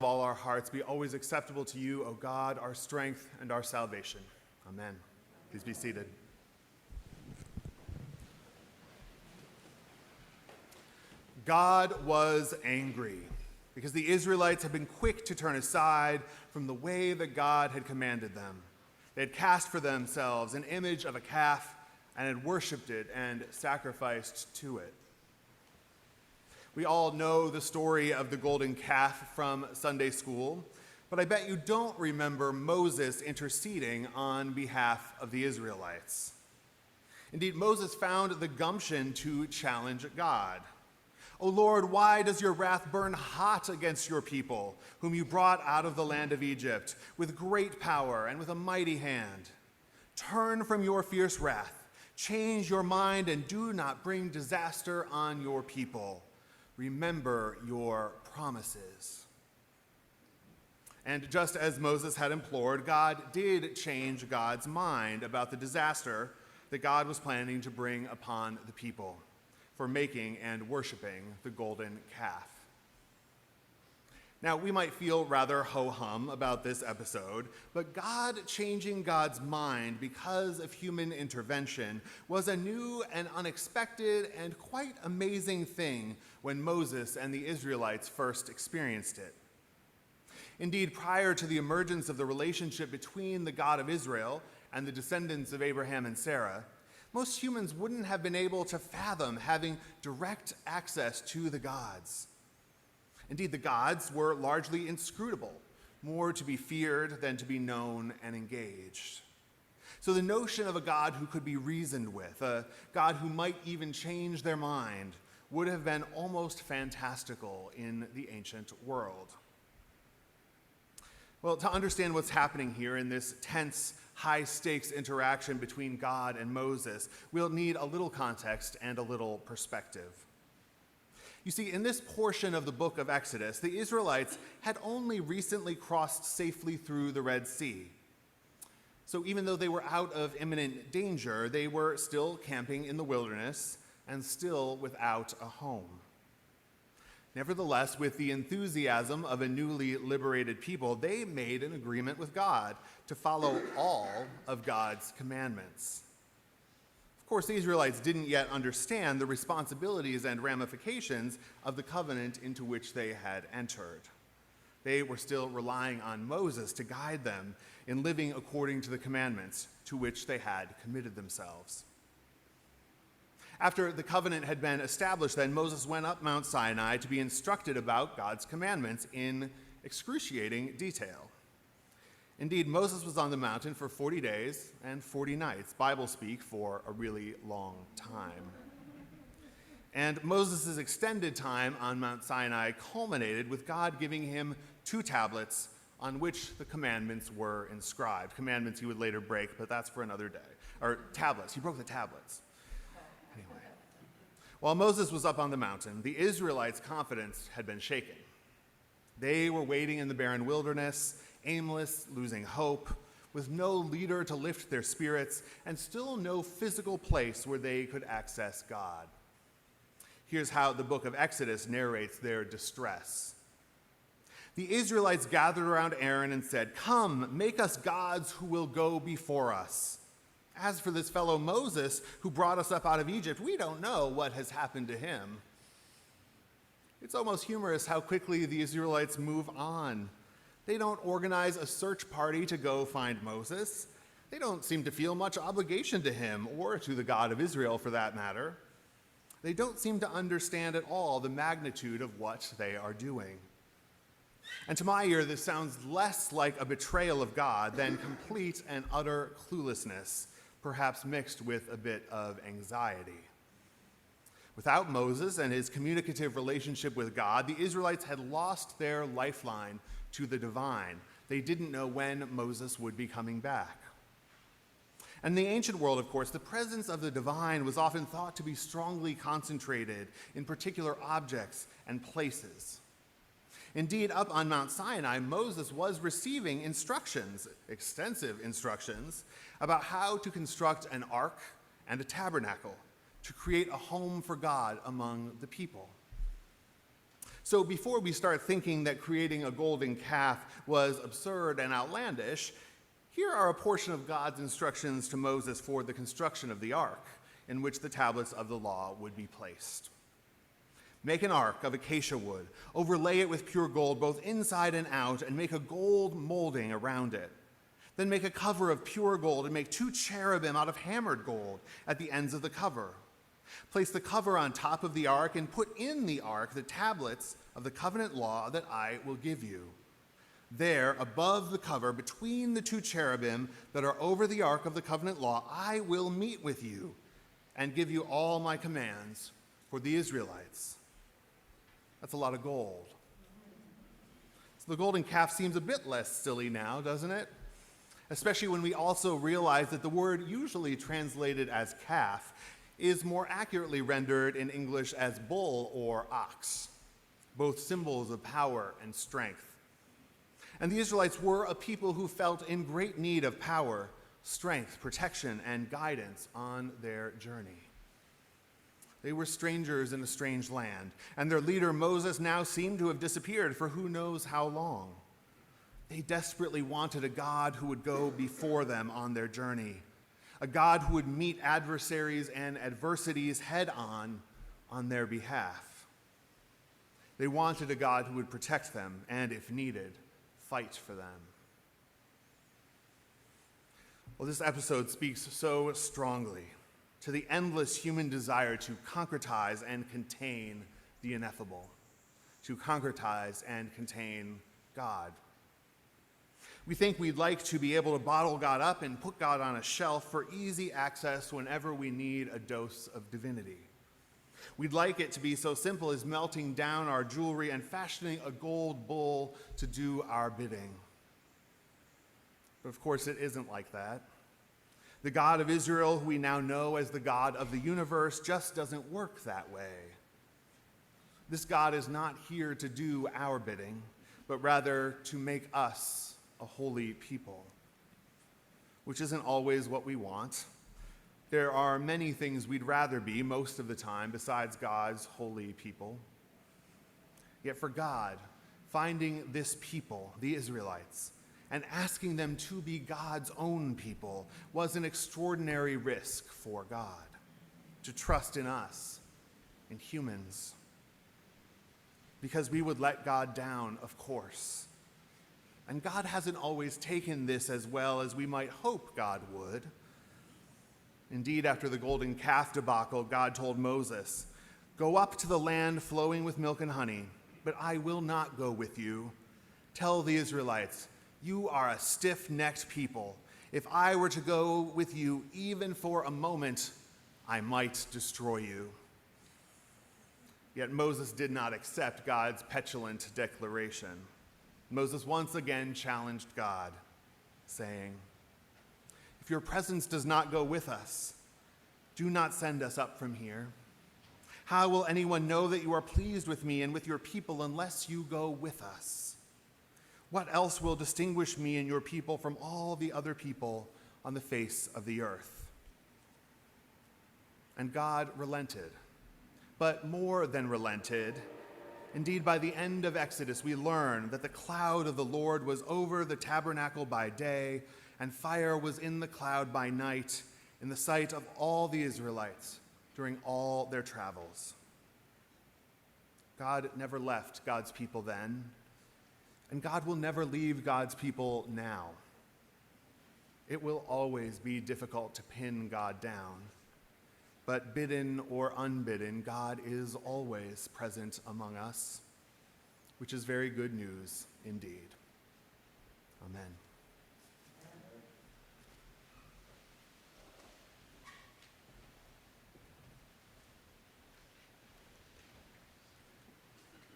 all our hearts be always acceptable to you, O God, our strength and our salvation. Amen. Please be seated. God was angry because the Israelites had been quick to turn aside from the way that God had commanded them. They had cast for themselves an image of a calf and had worshipped it and sacrificed to it. We all know the story of the golden calf from Sunday school, but I bet you don't remember Moses interceding on behalf of the Israelites. Indeed, Moses found the gumption to challenge God. "O Lord, why does your wrath burn hot against your people, whom you brought out of the land of Egypt, with great power and with a mighty hand? Turn from your fierce wrath, change your mind, and do not bring disaster on your people. Remember your promises." And just as Moses had implored, God did change God's mind about the disaster that God was planning to bring upon the people for making and worshiping the golden calf. Now, we might feel rather ho-hum about this episode, but God changing God's mind because of human intervention was a new and unexpected and quite amazing thing when Moses and the Israelites first experienced it. Indeed, prior to the emergence of the relationship between the God of Israel and the descendants of Abraham and Sarah, most humans wouldn't have been able to fathom having direct access to the gods. Indeed, the gods were largely inscrutable, more to be feared than to be known and engaged. So the notion of a God who could be reasoned with, a God who might even change their mind, would have been almost fantastical in the ancient world. Well, to understand what's happening here in this tense, high-stakes interaction between God and Moses, we'll need a little context and a little perspective. You see, in this portion of the book of Exodus, the Israelites had only recently crossed safely through the Red Sea. So even though they were out of imminent danger, they were still camping in the wilderness and still without a home. Nevertheless, with the enthusiasm of a newly liberated people, they made an agreement with God to follow all of God's commandments. Of course, the Israelites didn't yet understand the responsibilities and ramifications of the covenant into which they had entered. They were still relying on Moses to guide them in living according to the commandments to which they had committed themselves. After the covenant had been established, then Moses went up Mount Sinai to be instructed about God's commandments in excruciating detail. Indeed, Moses was on the mountain for 40 days and 40 nights, Bible speak, for a really long time. And Moses' extended time on Mount Sinai culminated with God giving him 2 tablets on which the commandments were inscribed. Commandments he would later break, but that's for another day. Or tablets. He broke the tablets. Anyway, while Moses was up on the mountain, the Israelites' confidence had been shaken. They were waiting in the barren wilderness, aimless, losing hope, with no leader to lift their spirits, and still no physical place where they could access God. Here's how the book of Exodus narrates their distress. The Israelites gathered around Aaron and said, "Come, make us gods who will go before us. As for this fellow Moses who brought us up out of Egypt, we don't know what has happened to him." It's almost humorous how quickly the Israelites move on. They don't organize a search party to go find Moses. They don't seem to feel much obligation to him or to the God of Israel for that matter. They don't seem to understand at all the magnitude of what they are doing. And to my ear, this sounds less like a betrayal of God than complete and utter cluelessness, perhaps mixed with a bit of anxiety. Without Moses and his communicative relationship with God, the Israelites had lost their lifeline to the divine. They didn't know when Moses would be coming back. And in the ancient world, of course, the presence of the divine was often thought to be strongly concentrated in particular objects and places. Indeed, up on Mount Sinai, Moses was receiving instructions, extensive instructions, about how to construct an ark and a tabernacle, to create a home for God among the people. So before we start thinking that creating a golden calf was absurd and outlandish, here are a portion of God's instructions to Moses for the construction of the ark, in which the tablets of the law would be placed. Make an ark of acacia wood, overlay it with pure gold both inside and out, and make a gold molding around it. Then make a cover of pure gold and make 2 cherubim out of hammered gold at the ends of the cover. Place the cover on top of the ark and put in the ark the tablets of the covenant law that I will give you. There, above the cover, between the 2 cherubim that are over the ark of the covenant law, I will meet with you and give you all my commands for the Israelites. That's a lot of gold. So the golden calf seems a bit less silly now, doesn't it? Especially when we also realize that the word usually translated as calf is more accurately rendered in English as bull or ox, both symbols of power and strength. And the Israelites were a people who felt in great need of power, strength, protection, and guidance on their journey. They were strangers in a strange land, and their leader Moses now seemed to have disappeared for who knows how long. They desperately wanted a God who would go before them on their journey, a God who would meet adversaries and adversities head on their behalf. They wanted a God who would protect them and, if needed, fight for them. Well, this episode speaks so strongly to the endless human desire to concretize and contain the ineffable, to concretize and contain God. We think we'd like to be able to bottle God up and put God on a shelf for easy access whenever we need a dose of divinity. We'd like it to be so simple as melting down our jewelry and fashioning a gold bull to do our bidding. But of course, it isn't like that. The God of Israel, who we now know as the God of the universe, just doesn't work that way. This God is not here to do our bidding, but rather to make us a holy people, which isn't always what we want. There are many things we'd rather be most of the time besides God's holy people. Yet for God, finding this people, the Israelites, and asking them to be God's own people was an extraordinary risk for God, to trust in us, in humans, because we would let God down, of course. And God hasn't always taken this as well as we might hope God would. Indeed, after the golden calf debacle, God told Moses, "Go up to the land flowing with milk and honey, but I will not go with you. Tell the Israelites, you are a stiff-necked people. If I were to go with you even for a moment, I might destroy you." Yet Moses did not accept God's petulant declaration. Moses once again challenged God, saying, "If your presence does not go with us, do not send us up from here. How will anyone know that you are pleased with me and with your people unless you go with us? What else will distinguish me and your people from all the other people on the face of the earth?" And God relented, but more than relented. Indeed, by the end of Exodus, we learn that the cloud of the Lord was over the tabernacle by day, and fire was in the cloud by night, in the sight of all the Israelites during all their travels. God never left God's people then, and God will never leave God's people now. It will always be difficult to pin God down, but bidden or unbidden, God is always present among us, which is very good news indeed. Amen.